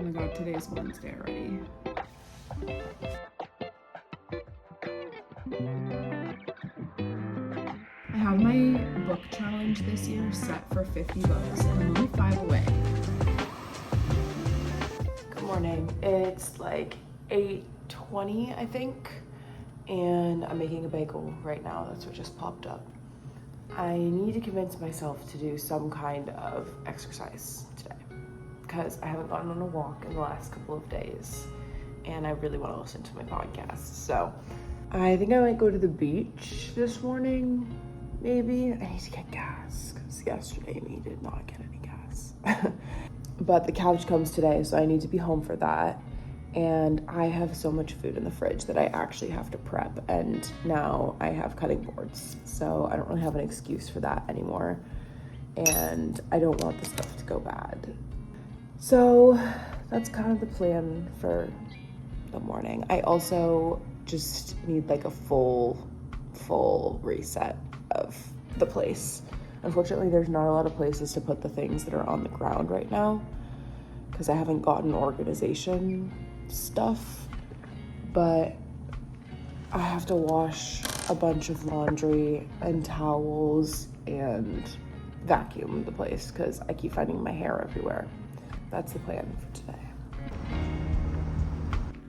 Oh my god, today's Wednesday already. I have my book challenge this year set for 50 books and I'm only 5 away. Good morning. It's like 8:20, I think, and I'm making a bagel right now. That's what just popped up. I need to convince myself to do some kind of exercise today because I haven't gotten on a walk in the last couple of days and I really want to listen to my podcast. So I think I might go to the beach this morning, maybe. I need to get gas because yesterday we did not get any gas. But the couch comes today, so I need to be home for that. And I have so much food in the fridge that I actually have to prep, and now I have cutting boards, so I don't really have an excuse for that anymore, and I don't want the stuff to go bad. So that's kind of the plan for the morning. I also just need like a full reset of the place. Unfortunately, there's not a lot of places to put the things that are on the ground right now because I haven't gotten organization stuff, but I have to wash a bunch of laundry and towels and vacuum the place because I keep finding my hair everywhere. That's the plan for today.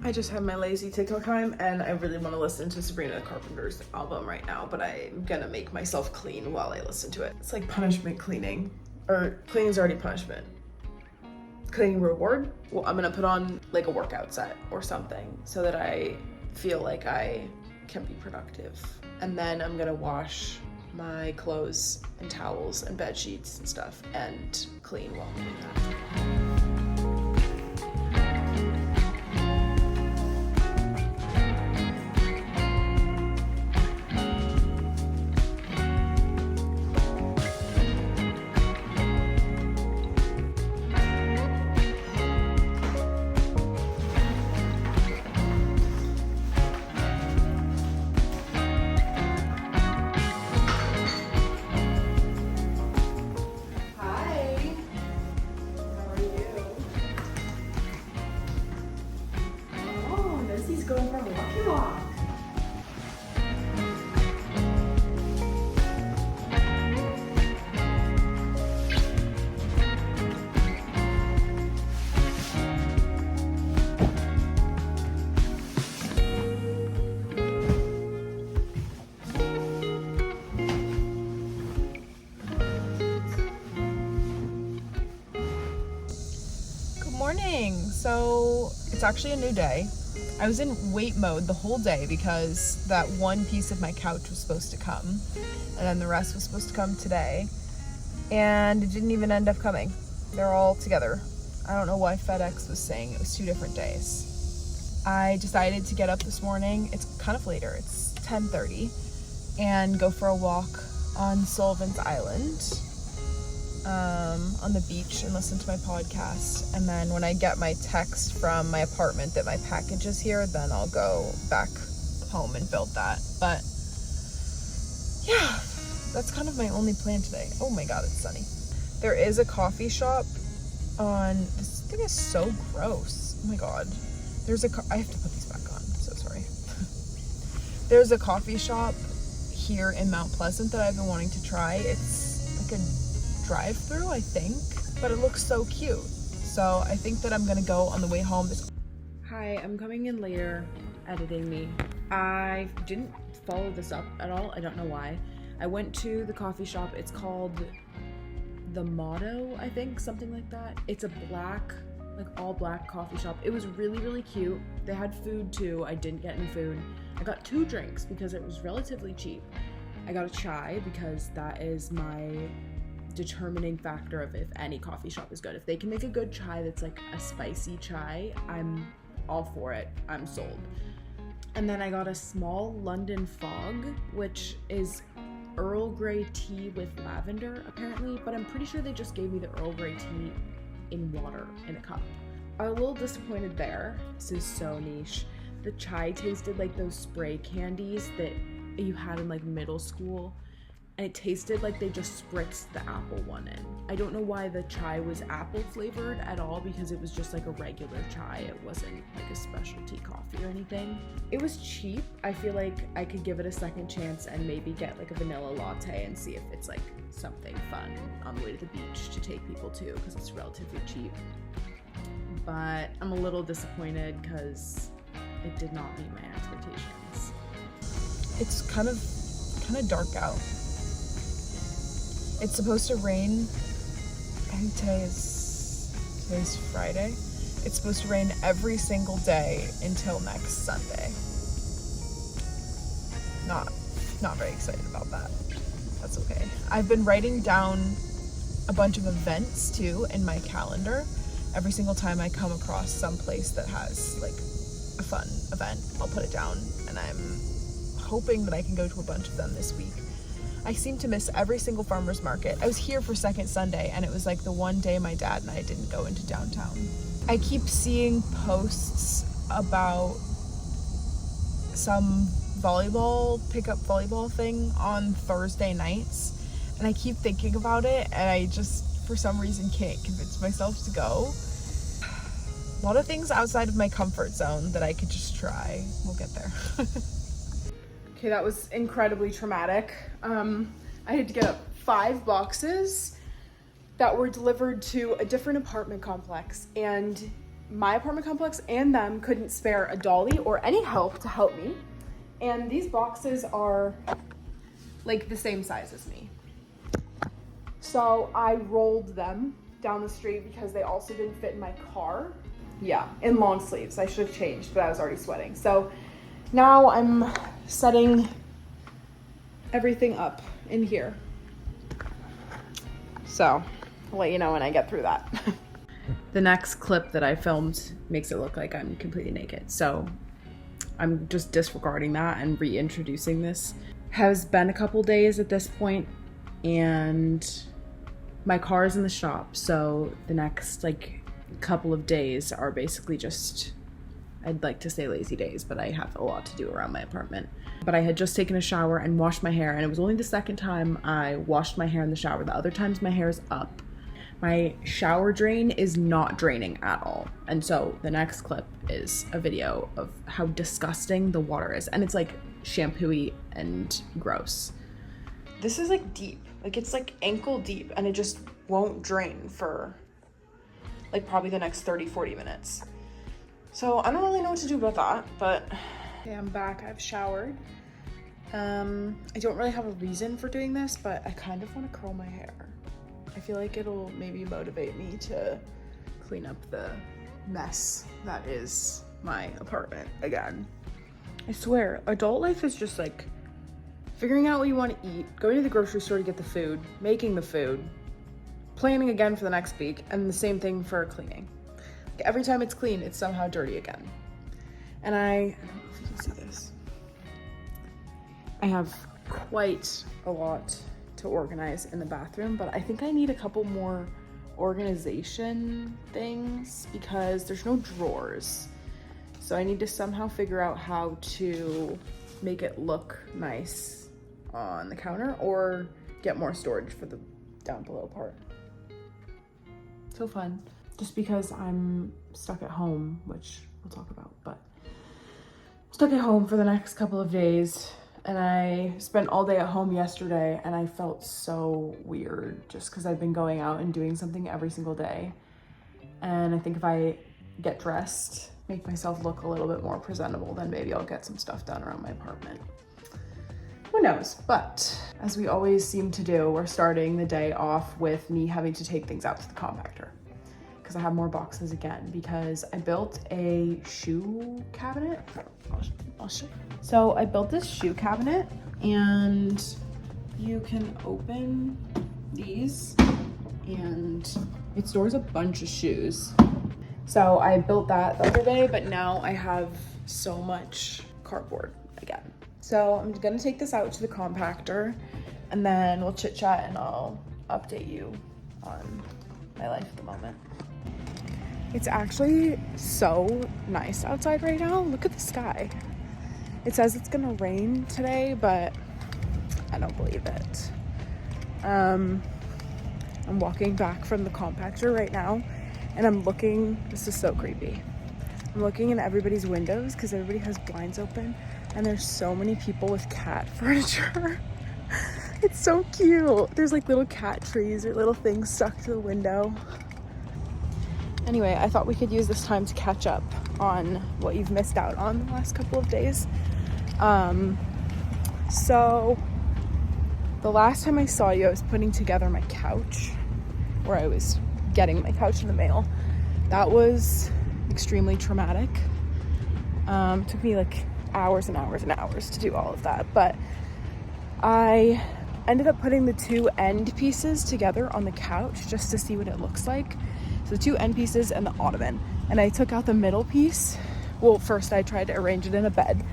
I just had my lazy TikTok time and I really want to listen to Sabrina Carpenter's album right now, but I'm gonna make myself clean while I listen to it. It's like punishment cleaning, or cleaning's already punishment. Cleaning reward? Well, I'm gonna put on like a workout set or something so that I feel like I can be productive. And then I'm gonna wash my clothes and towels and bed sheets and stuff and clean while I'm doing that. Going for a lucky walk. Good morning. So it's actually a new day. I was in wait mode the whole day because that one piece of my couch was supposed to come and then the rest was supposed to come today and it didn't even end up coming. They're all together. I don't know why FedEx was saying it was 2 different days. I decided to get up this morning. It's kind of later. It's 10:30 and go for a walk on Sullivan's Island on the beach and listen to my podcast, and then when I get my text from my apartment that my package is here, then I'll go back home and build that. But yeah, that's kind of my only plan today. Oh my god, it's sunny. There is a coffee shop on, this thing is so gross, oh my god. I have to put these back on, I'm so sorry. There's a coffee shop here in Mount Pleasant that I've been wanting to try. It's like a drive-through, I think, but it looks so cute. So I think that I'm gonna go on the way home. Hi, I'm coming in later editing me. I didn't follow this up at all. I don't know why. I went to the coffee shop. It's called The Motto, I think, something like that. It's a black, like all black coffee shop. It was really, really cute. They had food too. I didn't get any food. I got 2 drinks because it was relatively cheap. I got a chai because that is my determining factor of if any coffee shop is good. If they can make a good chai that's like a spicy chai, I'm all for it. I'm sold. And then I got a small London Fog, which is Earl Grey tea with lavender apparently, but I'm pretty sure they just gave me the Earl Grey tea in water in a cup. I'm a little disappointed there. This is so niche. The chai tasted like those spray candies that you had in like middle school and it tasted like they just spritzed the apple one in. I don't know why the chai was apple flavored at all, because it was just like a regular chai. It wasn't like a specialty coffee or anything. It was cheap. I feel like I could give it a second chance and maybe get like a vanilla latte and see if it's like something fun on the way to the beach to take people to, because it's relatively cheap. But I'm a little disappointed because it did not meet my expectations. It's kind of dark out. It's supposed to rain. I think today's Friday. It's supposed to rain every single day until next Sunday. Not very excited about that. That's okay. I've been writing down a bunch of events too in my calendar. Every single time I come across some place that has like a fun event, I'll put it down, and I'm hoping that I can go to a bunch of them this week. I seem to miss every single farmer's market. I was here for Second Sunday, and it was like the one day my dad and I didn't go into downtown. I keep seeing posts about some pickup volleyball thing on Thursday nights, and I keep thinking about it, and I just, for some reason, can't convince myself to go. A lot of things outside of my comfort zone that I could just try. We'll get there. Okay, that was incredibly traumatic. I had to get up 5 boxes that were delivered to a different apartment complex, and my apartment complex and them couldn't spare a dolly or any help to help me. And these boxes are like the same size as me. So I rolled them down the street because they also didn't fit in my car. Yeah, in long sleeves. I should have changed, but I was already sweating. So now I'm setting everything up in here. So I'll let you know when I get through that. The next clip that I filmed makes it look like I'm completely naked. So I'm just disregarding that and reintroducing this. Has been a couple days at this point, and my car is in the shop. So the next like couple of days are basically just, I'd like to say lazy days, but I have a lot to do around my apartment. But I had just taken a shower and washed my hair, and it was only the second time I washed my hair in the shower. The other times my hair is up. My shower drain is not draining at all. And so the next clip is a video of how disgusting the water is. And it's like shampoo-y and gross. This is like deep, like it's like ankle deep, and it just won't drain for like probably the next 30-40 minutes. So I don't really know what to do about that, but okay, I'm back. I've showered. I don't really have a reason for doing this, but I kind of want to curl my hair. I feel like it'll maybe motivate me to clean up the mess that is my apartment again. I swear, adult life is just like figuring out what you want to eat, going to the grocery store to get the food, making the food, planning again for the next week, and the same thing for cleaning. Like every time it's clean, it's somehow dirty again. And I don't know if you can see this. I have quite a lot to organize in the bathroom, but I think I need a couple more organization things because there's no drawers. So I need to somehow figure out how to make it look nice on the counter or get more storage for the down below part. So fun. Just because I'm stuck at home, which we'll talk about, but stuck at home for the next couple of days. And I spent all day at home yesterday, and I felt so weird just because I've been going out and doing something every single day. And I think if I get dressed, make myself look a little bit more presentable, then maybe I'll get some stuff done around my apartment. Who knows? But as we always seem to do, we're starting the day off with me having to take things out to the compactor because I have more boxes again because I built a shoe cabinet. I'll show you. So I built this shoe cabinet, and you can open these and it stores a bunch of shoes. So I built that the other day, but now I have so much cardboard again. So I'm gonna take this out to the compactor, and then we'll chit chat and I'll update you on my life at the moment. It's actually so nice outside right now. Look at the sky. It says it's gonna rain today, but I don't believe it. I'm walking back from the compactor right now, and I'm looking, this is so creepy. I'm looking in everybody's windows because everybody has blinds open, and there's so many people with cat furniture. It's so cute. There's like little cat trees or little things stuck to the window. Anyway, I thought we could use this time to catch up on what you've missed out on the last couple of days. So the last time I saw you, I was putting together my couch, or I was getting my couch in the mail. That was extremely traumatic. It took me like hours and hours and hours to do all of that, but I ended up putting the two end pieces together on the couch just to see what it looks like. So the two end pieces and the ottoman, and I took out the middle piece. Well, first I tried to arrange it in a bed,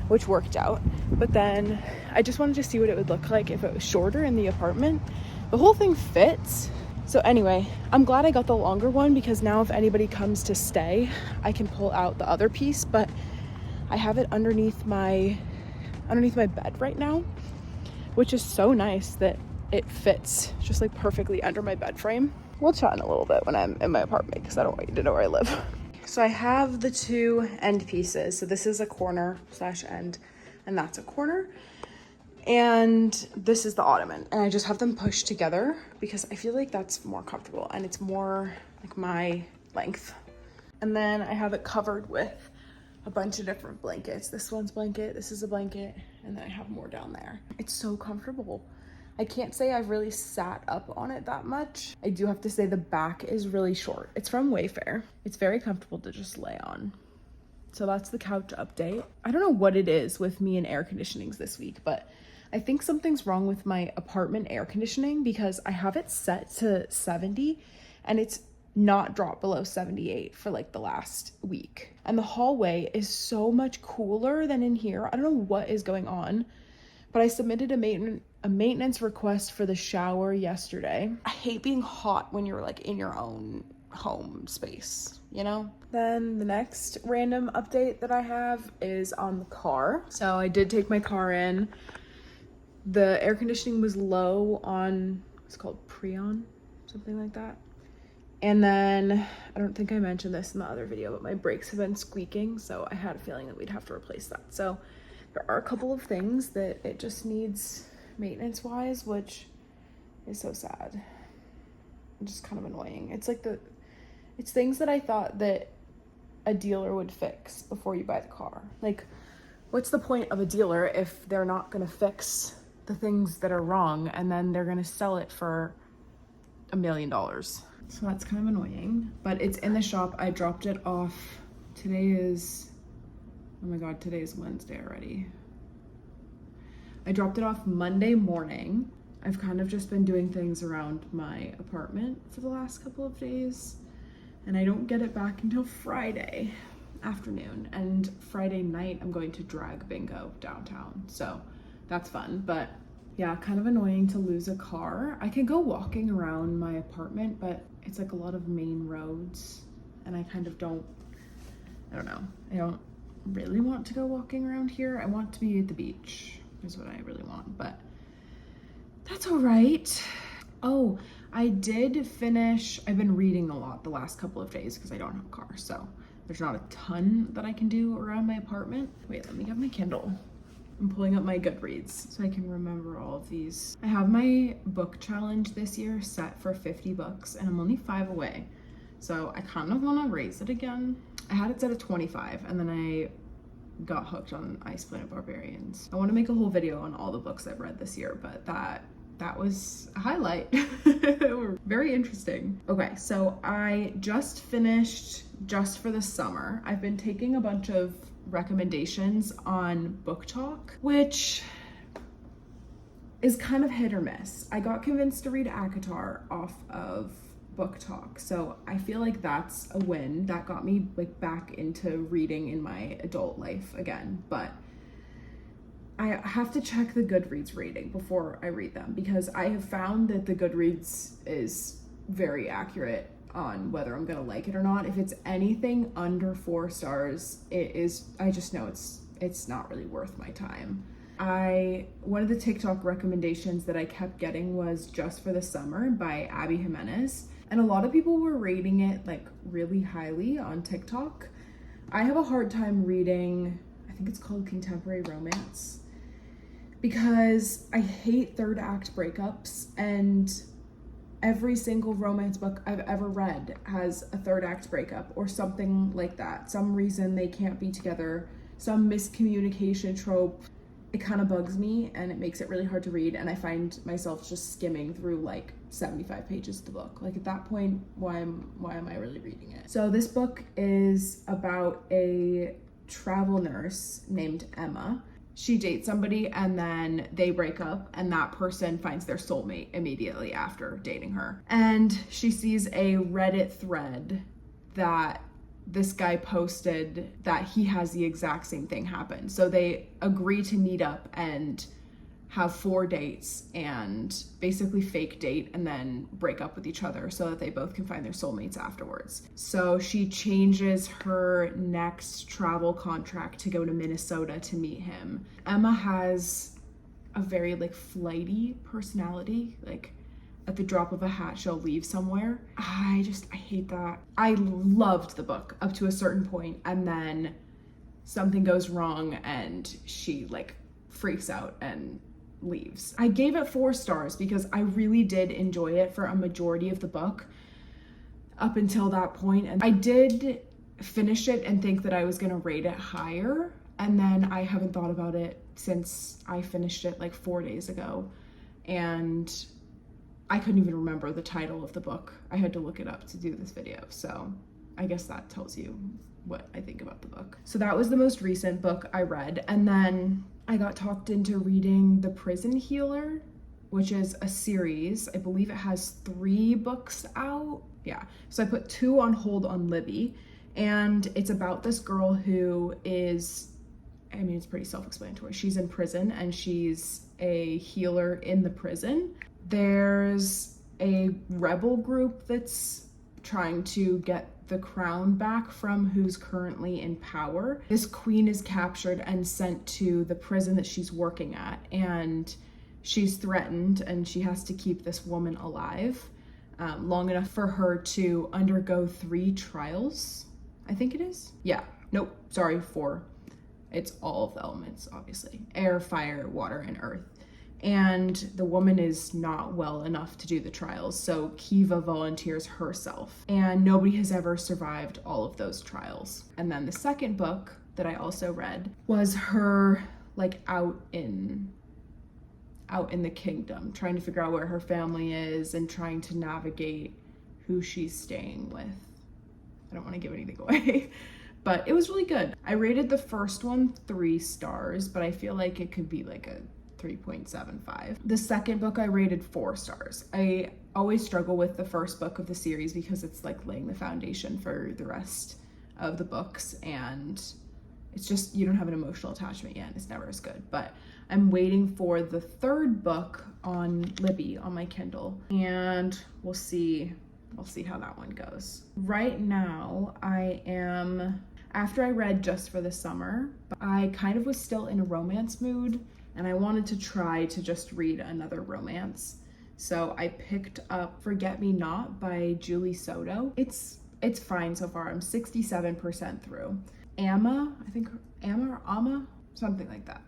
which worked out, but then I just wanted to see what it would look like if it was shorter in the apartment. The whole thing fits. So anyway, I'm glad I got the longer one, because now if anybody comes to stay, I can pull out the other piece, but I have it underneath my bed right now, which is so nice that it fits just like perfectly under my bed frame. We'll chat in a little bit when I'm in my apartment, because I don't want you to know where I live. So I have the two end pieces. So this is a corner / end, and that's a corner. And this is the ottoman. And I just have them pushed together because I feel like that's more comfortable and it's more like my length. And then I have it covered with a bunch of different blankets. This one's blanket, this is a blanket, and then I have more down there. It's so comfortable. I can't say I've really sat up on it that much. I do have to say the back is really short. It's from Wayfair. It's very comfortable to just lay on. So that's the couch update. I don't know what it is with me and air conditionings this week, but I think something's wrong with my apartment air conditioning, because I have it set to 70 and it's not dropped below 78 for like the last week. And the hallway is so much cooler than in here. I don't know what is going on, but I submitted a maintenance request for the shower yesterday. I hate being hot when you're like in your own home space, you know? Then the next random update that I have is on the car. So I did take my car in. The air conditioning was low on, it's called Freon, something like that. And then, I don't think I mentioned this in the other video, but my brakes have been squeaking, so I had a feeling that we'd have to replace that. So there are a couple of things that it just needs maintenance-wise, which is so sad. It's just kind of annoying. It's like it's things that I thought that a dealer would fix before you buy the car. Like, what's the point of a dealer if they're not gonna fix the things that are wrong and then they're gonna sell it for $1 million? So that's kind of annoying, but it's in the shop. I dropped it off. Today is, oh my God, today is Wednesday already. I dropped it off Monday morning. I've kind of just been doing things around my apartment for the last couple of days, and I don't get it back until Friday afternoon. And Friday night, I'm going to drag bingo downtown. So that's fun, but yeah, kind of annoying to lose a car. I could go walking around my apartment, but it's like a lot of main roads, and I kind of don't know. I don't really want to go walking around here. I want to be at the beach is what I really want, but that's all right. Oh, I did finish, I've been reading a lot the last couple of days because I don't have a car, so there's not a ton that I can do around my apartment. Wait, let me get my Kindle. I'm pulling up my Goodreads so I can remember all of these. I have my book challenge this year set for 50 books, and I'm only 5 away. So I kind of want to raise it again. I had it set at 25, and then I got hooked on Ice Planet Barbarians. I want to make a whole video on all the books I've read this year, but that was a highlight. Very interesting. Okay, so I just finished Just for the Summer. I've been taking a bunch of recommendations on Book Talk, which is kind of hit or miss. I got convinced to read ACOTAR off of Book Talk, so I feel like that's a win. That got me like back into reading in my adult life again, but I have to check the Goodreads rating before I read them, because I have found that the Goodreads is very accurate on whether I'm gonna like it or not. If it's anything under 4 stars, I just know it's not really worth my time. One of the TikTok recommendations that I kept getting was Just for the Summer by Abby Jimenez. And a lot of people were rating it like really highly on TikTok. I have a hard time reading, I think it's called contemporary romance, because I hate third act breakups, and every single romance book I've ever read has a third act breakup or something like that. Some reason they can't be together, some miscommunication trope. It kind of bugs me and it makes it really hard to read, and I find myself just skimming through like 75 pages of the book. Like, at that point, why am I really reading it? So this book is about a travel nurse named Emma. She dates somebody and then they break up, and that person finds their soulmate immediately after dating her. And she sees a Reddit thread that this guy posted that he has the exact same thing happen. So they agree to meet up and have 4 dates and basically fake date and then break up with each other so that they both can find their soulmates afterwards. So she changes her next travel contract to go to Minnesota to meet him. Emma has a very like flighty personality. Like, at the drop of a hat, she'll leave somewhere. I hate that. I loved the book up to a certain point, and then something goes wrong and she like freaks out and leaves. I gave it 4 stars because I really did enjoy it for a majority of the book up until that point. And I did finish it and think that I was gonna rate it higher, and then I haven't thought about it since I finished it like 4 days ago, and I couldn't even remember the title of the book. I had to look it up to do this video, so I guess that tells you what I think about the book. So that was the most recent book I read, and then I got talked into reading The Prison Healer, which is a series. I believe it has 3 books out. Yeah, so I put 2 on hold on Libby, and it's about this girl who is, I mean, it's pretty self-explanatory. She's in prison and she's a healer in the prison. There's a rebel group that's trying to get the crown back from who's currently in power. This queen is captured and sent to the prison that she's working at, and she's threatened, and she has to keep this woman alive long enough for her to undergo 3 trials, I think it is. Yeah, nope, sorry, 4. It's all of the elements, obviously. Air, fire, water, and earth. And the woman is not well enough to do the trials, so Kiva volunteers herself. And nobody has ever survived all of those trials. And then the second book that I also read was her like out in the kingdom, trying to figure out where her family is and trying to navigate who she's staying with. I don't want to give anything away. But it was really good. I rated the first one 3 stars, but I feel like it could be like a 3.75. The second book I rated 4 stars. I always struggle with the first book of the series because it's like laying the foundation for the rest of the books, and it's just, you don't have an emotional attachment yet, and it's never as good. But I'm waiting for the 3rd book on Libby on my Kindle, and we'll see how that one goes. Right now, after I read Just for the Summer, I kind of was still in a romance mood, and I wanted to try to just read another romance. So I picked up Forget Me Not by Julie Soto. It's fine so far. I'm 67% through. Amma, something like that.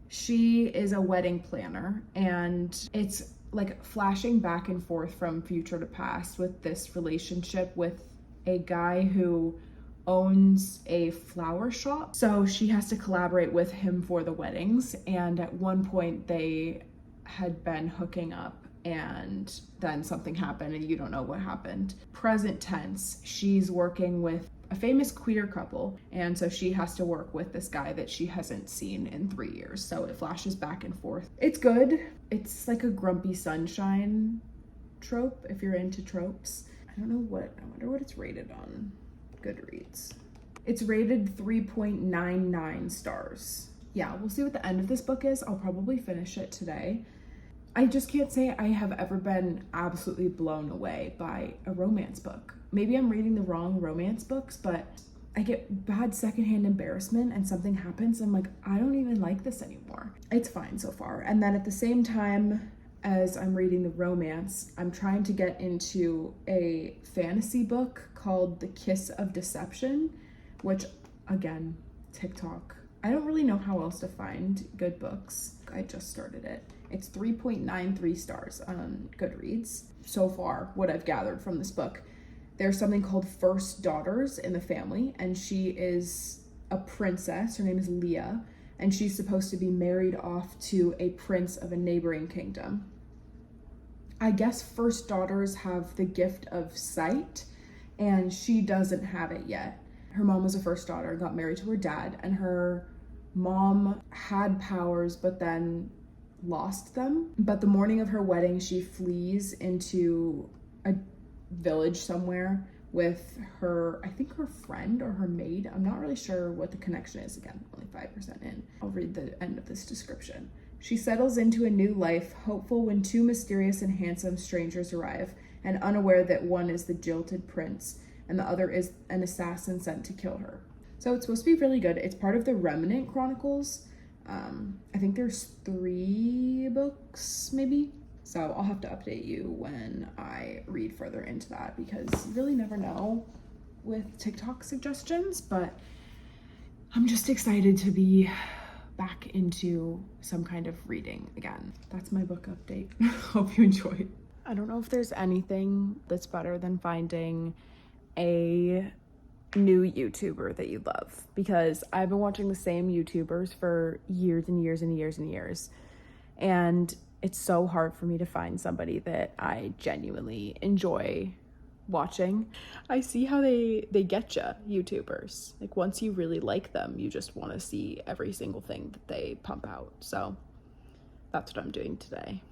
She is a wedding planner, and it's like flashing back and forth from future to past with this relationship with a guy who owns a flower shop. So she has to collaborate with him for the weddings, and at one point they had been hooking up and then something happened and you don't know what happened. Present tense, she's working with a famous queer couple, and so she has to work with this guy that she hasn't seen in 3 years. So it flashes back and forth. It's good. It's like a grumpy sunshine trope if you're into tropes. I wonder what it's rated on Goodreads. It's rated 3.99 stars. Yeah, we'll see what the end of this book is. I'll probably finish it today. I just can't say I have ever been absolutely blown away by a romance book. Maybe I'm reading the wrong romance books, but I get bad secondhand embarrassment and something happens. I'm like, I don't even like this anymore. It's fine so far. And then at the same time as I'm reading the romance, I'm trying to get into a fantasy book called The Kiss of Deception, which again, TikTok. I don't really know how else to find good books. I just started it. It's 3.93 stars on Goodreads. So far, what I've gathered from this book, there's something called First Daughters in the family, and she is a princess. Her name is Leah, and she's supposed to be married off to a prince of a neighboring kingdom. I guess first daughters have the gift of sight, and she doesn't have it yet. Her mom was a first daughter, got married to her dad, and her mom had powers but then lost them. But the morning of her wedding, she flees into a village somewhere with her, I think her friend or her maid. I'm not really sure what the connection is. Again, only 5% in. I'll read the end of this description. She settles into a new life, hopeful when two mysterious and handsome strangers arrive, and unaware that one is the jilted prince and the other is an assassin sent to kill her. So it's supposed to be really good. It's part of the Remnant Chronicles. I think there's 3 books, maybe. So I'll have to update you when I read further into that, because you really never know with TikTok suggestions, but I'm just excited to be back into some kind of reading again. That's my book update. Hope you enjoyed. I don't know if there's anything that's better than finding a new YouTuber that you love, because I've been watching the same YouTubers for years and years and years and years, and it's so hard for me to find somebody that I genuinely enjoy watching. I see how they get ya, YouTubers. Like, once you really like them, you just want to see every single thing that they pump out. So that's what I'm doing today.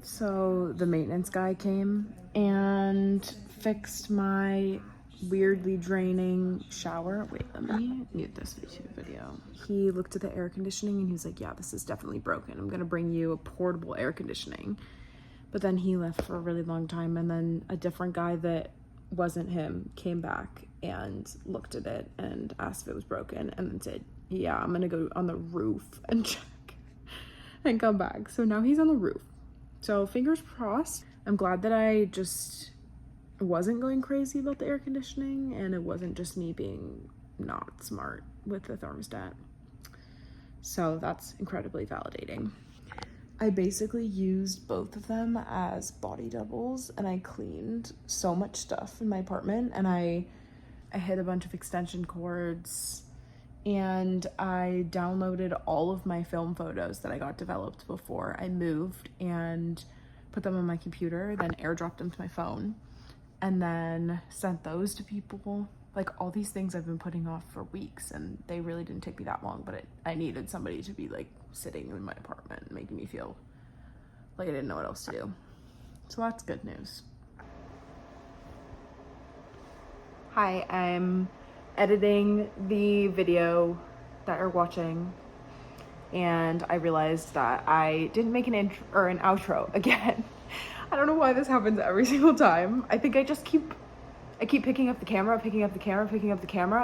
So the maintenance guy came and fixed my weirdly draining shower. Wait, let me mute this YouTube video. He looked at the air conditioning and he was like, yeah, this is definitely broken. I'm gonna bring you a portable air conditioning. But then he left for a really long time, and then a different guy that wasn't him came back and looked at it and asked if it was broken, and then said, yeah, I'm gonna go on the roof and check and come back. So now he's on the roof. So fingers crossed. I'm glad that I just wasn't going crazy about the air conditioning, and it wasn't just me being not smart with the thermostat. So that's incredibly validating. I basically used both of them as body doubles, and I cleaned so much stuff in my apartment, and I hid a bunch of extension cords, and I downloaded all of my film photos that I got developed before I moved and put them on my computer, then airdropped them to my phone, and then sent those to people. Like, all these things I've been putting off for weeks, and they really didn't take me that long, but I needed somebody to be like sitting in my apartment and making me feel like I didn't know what else to do. So that's good news. Hi, I'm editing the video that you're watching, and I realized that I didn't make an intro or an outro again. I don't know why this happens every single time. I think I keep picking up the camera,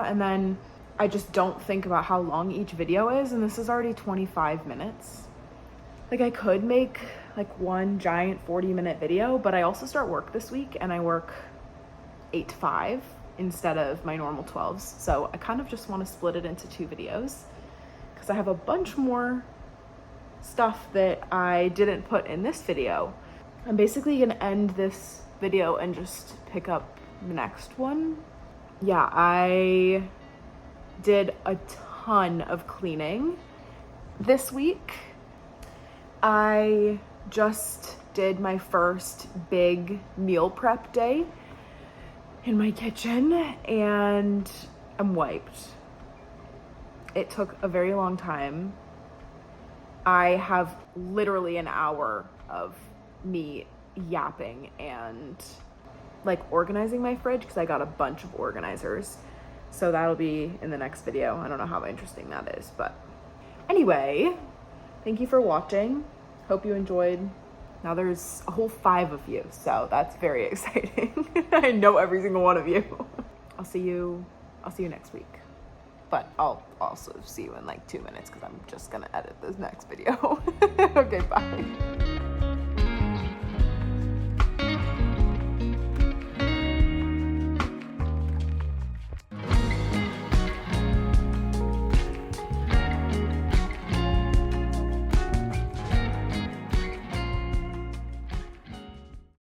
and then I just don't think about how long each video is, and this is already 25 minutes. Like, I could make like one giant 40-minute video, but I also start work this week, and I work 8 to 5 instead of my normal 12s. So I kind of just want to split it into 2 videos, because I have a bunch more stuff that I didn't put in this video. I'm basically gonna end this video and just pick up the next one. Yeah, I did a ton of cleaning this week. I just did my first big meal prep day in my kitchen, and I'm wiped. It took a very long time. I have literally an hour of me yapping and like organizing my fridge, because I got a bunch of organizers. So that'll be in the next video. I don't know how interesting that is, but anyway, thank you for watching. Hope you enjoyed. Now there's a whole 5 of you, so that's very exciting. I know every single one of you. I'll see you I'll see you next week. But I'll also see you in like 2 minutes because I'm just gonna edit this next video. Okay, bye.